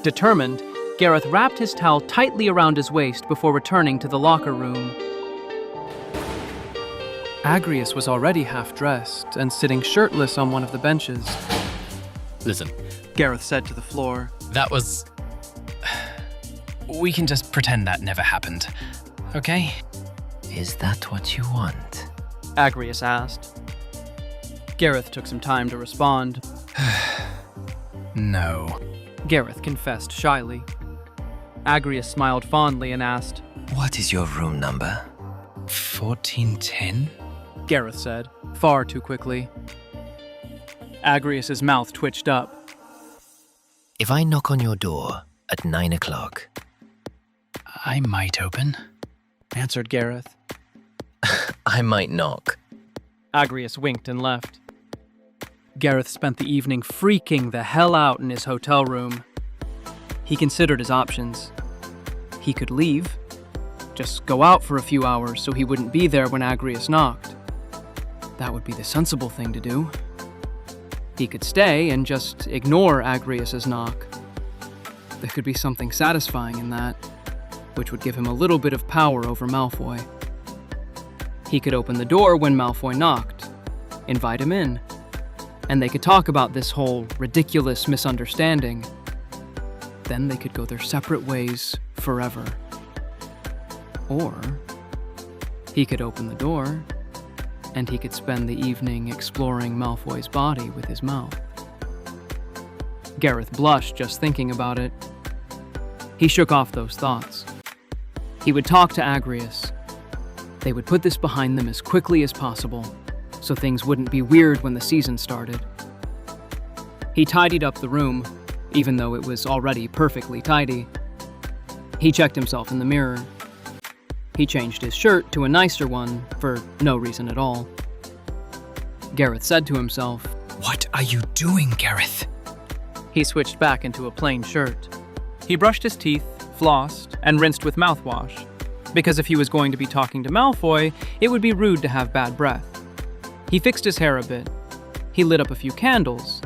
Determined, Gareth wrapped his towel tightly around his waist before returning to the locker room. Agrius was already half-dressed and sitting shirtless on one of the benches. Listen, Gareth said to the floor. that was... We can just pretend that never happened, okay? Is that what you want? Agrius asked. Gareth took some time to respond. No. Gareth confessed shyly. Agrius smiled fondly and asked, What is your room number? 1410? Gareth said, far too quickly. Agrius's mouth twitched up. If I knock on your door at 9 o'clock. I might open. Answered Gareth. I might knock. Agrius winked and left. Gareth spent the evening freaking the hell out in his hotel room. He considered his options. He could leave, just go out for a few hours so he wouldn't be there when Agrius knocked. That would be the sensible thing to do. He could stay and just ignore Agrius's knock. There could be something satisfying in that, which would give him a little bit of power over Malfoy. He could open the door when Malfoy knocked, invite him in, and they could talk about this whole ridiculous misunderstanding. Then they could go their separate ways forever. Or he could open the door, and he could spend the evening exploring Malfoy's body with his mouth. Gareth blushed just thinking about it. He shook off those thoughts. He would talk to Agrius. They would put this behind them as quickly as possible, so things wouldn't be weird when the season started. He tidied up the room, even though it was already perfectly tidy. He checked himself in the mirror. He changed his shirt to a nicer one for no reason at all. Gareth said to himself, What are you doing, Gareth? He switched back into a plain shirt. He brushed his teeth, flossed, and rinsed with mouthwash, because if he was going to be talking to Malfoy, it would be rude to have bad breath. He fixed his hair a bit. He lit up a few candles.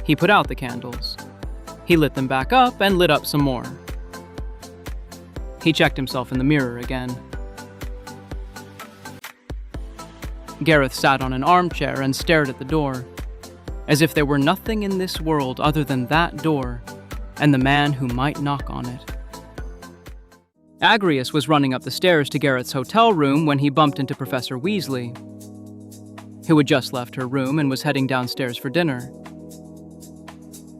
He put out the candles. He lit them back up and lit up some more. He checked himself in the mirror again. Gareth sat on an armchair and stared at the door, as if there were nothing in this world other than that door and the man who might knock on it. Agrius was running up the stairs to Gareth's hotel room when he bumped into Professor Weasley, who had just left her room and was heading downstairs for dinner.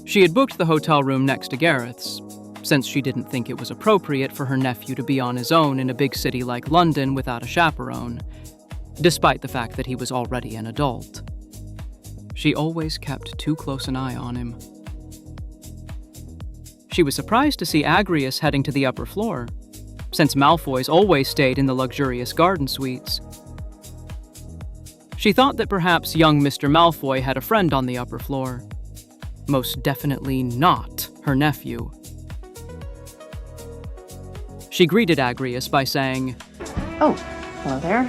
She had booked the hotel room next to Gareth's, since she didn't think it was appropriate for her nephew to be on his own in a big city like London without a chaperone, despite the fact that he was already an adult. She always kept too close an eye on him. She was surprised to see Agrius heading to the upper floor, since Malfoy's always stayed in the luxurious garden suites. She thought that perhaps young Mr. Malfoy had a friend on the upper floor. Most definitely not her nephew. She greeted Agrius by saying, Oh, hello there.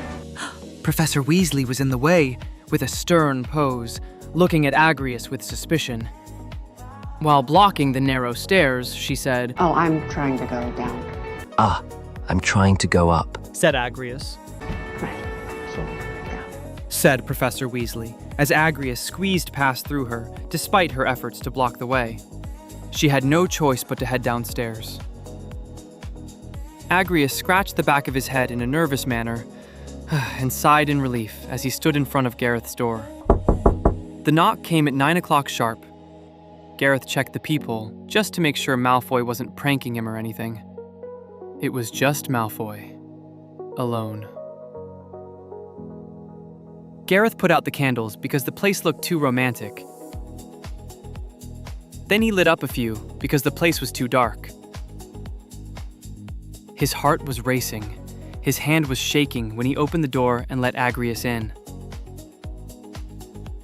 Professor Weasley was in the way, with a stern pose, looking at Agrius with suspicion. While blocking the narrow stairs, she said, Oh, I'm trying to go down. Ah, I'm trying to go up. said Agrius. Right. So, yeah. Said Professor Weasley, as Agrius squeezed past through her, despite her efforts to block the way. She had no choice but to head downstairs. Agrius scratched the back of his head in a nervous manner and sighed in relief as he stood in front of Gareth's door. The knock came at 9 o'clock sharp. Gareth checked the peephole just to make sure Malfoy wasn't pranking him or anything. It was just Malfoy, alone. Gareth put out the candles because the place looked too romantic. Then he lit up a few because the place was too dark. His heart was racing. His hand was shaking when he opened the door and let Agrius in.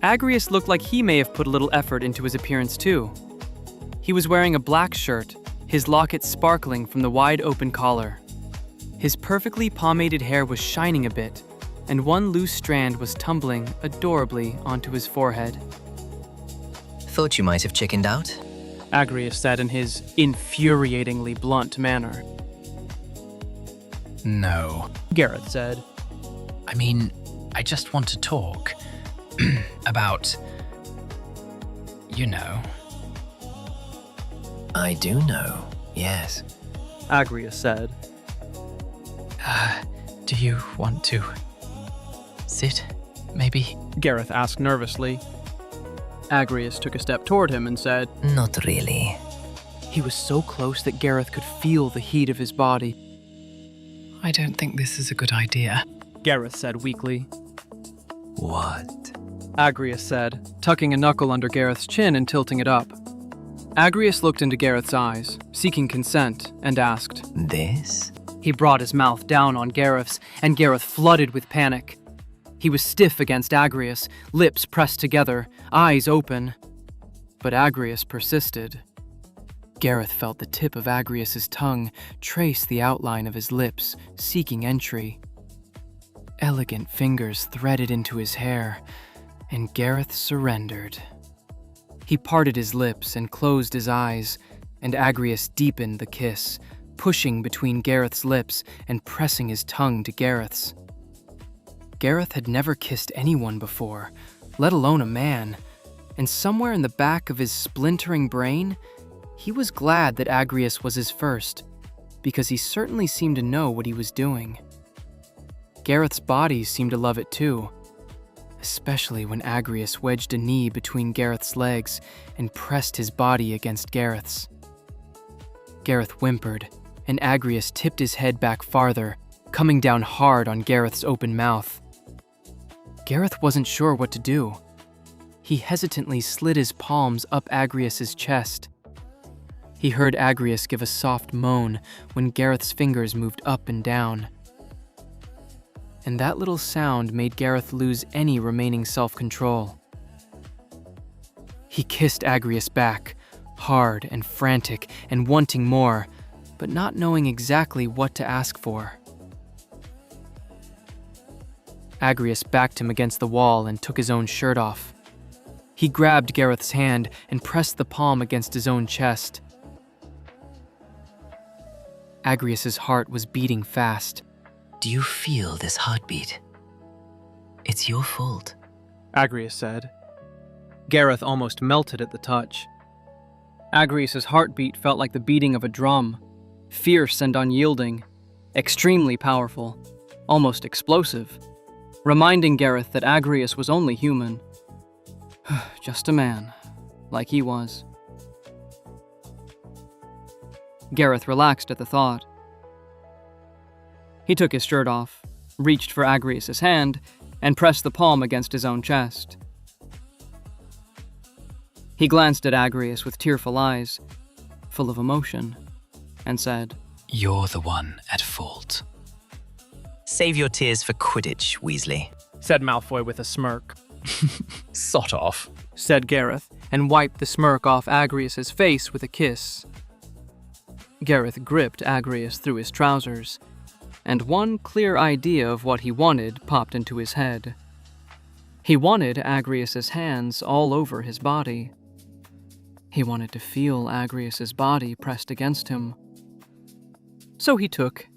Agrius looked like he may have put a little effort into his appearance too. He was wearing a black shirt, his locket sparkling from the wide-open collar. His perfectly pomaded hair was shining a bit, and one loose strand was tumbling adorably onto his forehead. Thought you might have chickened out. Agrius said in his infuriatingly blunt manner. No. Gareth said. I mean, I just want to talk about, you know. I do know, yes. Agrius said. Do you want to sit, maybe? Gareth asked nervously. Agrius took a step toward him and said, Not really. He was so close that Gareth could feel the heat of his body. I don't think this is a good idea. Gareth said weakly. What? Agrius said, tucking a knuckle under Gareth's chin and tilting it up. Agrius looked into Gareth's eyes, seeking consent, and asked. This? He brought his mouth down on Gareth's, and Gareth flooded with panic. He was stiff against Agrius, lips pressed together, eyes open. But Agrius persisted. Gareth felt the tip of Agrius's tongue trace the outline of his lips, seeking entry. Elegant fingers threaded into his hair, and Gareth surrendered. He parted his lips and closed his eyes, and Agrius deepened the kiss, pushing between Gareth's lips and pressing his tongue to Gareth's. Gareth had never kissed anyone before, let alone a man, and somewhere in the back of his splintering brain, he was glad that Agrius was his first, because he certainly seemed to know what he was doing. Gareth's body seemed to love it too, especially when Agrius wedged a knee between Gareth's legs and pressed his body against Gareth's. Gareth whimpered, and Agrius tipped his head back farther, coming down hard on Gareth's open mouth. Gareth wasn't sure what to do. He hesitantly slid his palms up Agrius's chest. He heard Agrius give a soft moan when Gareth's fingers moved up and down. And that little sound made Gareth lose any remaining self-control. He kissed Agrius back, hard and frantic and wanting more, but not knowing exactly what to ask for. Agrius backed him against the wall and took his own shirt off. He grabbed Gareth's hand and pressed the palm against his own chest. Agrius's heart was beating fast. Do you feel this heartbeat? It's your fault. Agrius said. Gareth almost melted at the touch. Agrius's heartbeat felt like the beating of a drum, fierce and unyielding, extremely powerful, almost explosive, reminding Gareth that Agrius was only human. Just a man, like he was. Gareth relaxed at the thought. He took his shirt off, reached for Agrius's hand, and pressed the palm against his own chest. He glanced at Agrius with tearful eyes, full of emotion, and said, You're the one at fault. Save your tears for Quidditch, Weasley. said Malfoy with a smirk. Sot off. Said Gareth, and wiped the smirk off Agrius's face with a kiss. Gareth gripped Agrius through his trousers, and one clear idea of what he wanted popped into his head. He wanted Agrius's hands all over his body. He wanted to feel Agrius's body pressed against him. So he took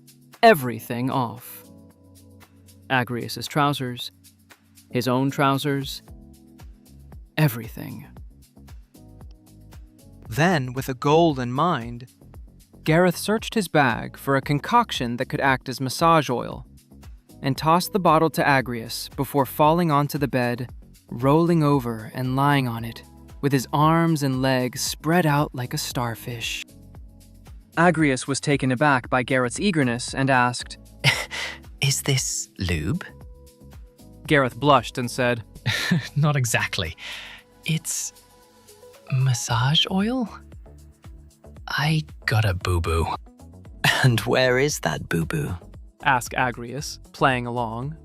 everything off. Agrius's trousers, his own trousers, everything. Then, with a goal in mind, Gareth searched his bag for a concoction that could act as massage oil, and tossed the bottle to Agrius before falling onto the bed, rolling over and lying on it, with his arms and legs spread out like a starfish. Agrius was taken aback by Gareth's eagerness and asked, Is this lube? Gareth blushed and said, Not exactly. It's massage oil? I got a boo-boo. And where is that boo-boo? asked Agrius, playing along.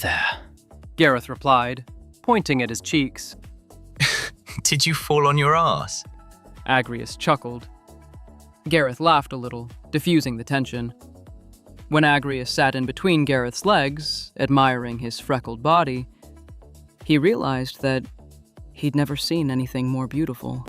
There. Gareth replied, pointing at his cheeks. Did you fall on your ass? Agrius chuckled. Gareth laughed a little, diffusing the tension. When Agrius sat in between Gareth's legs, admiring his freckled body, he realized that he'd never seen anything more beautiful.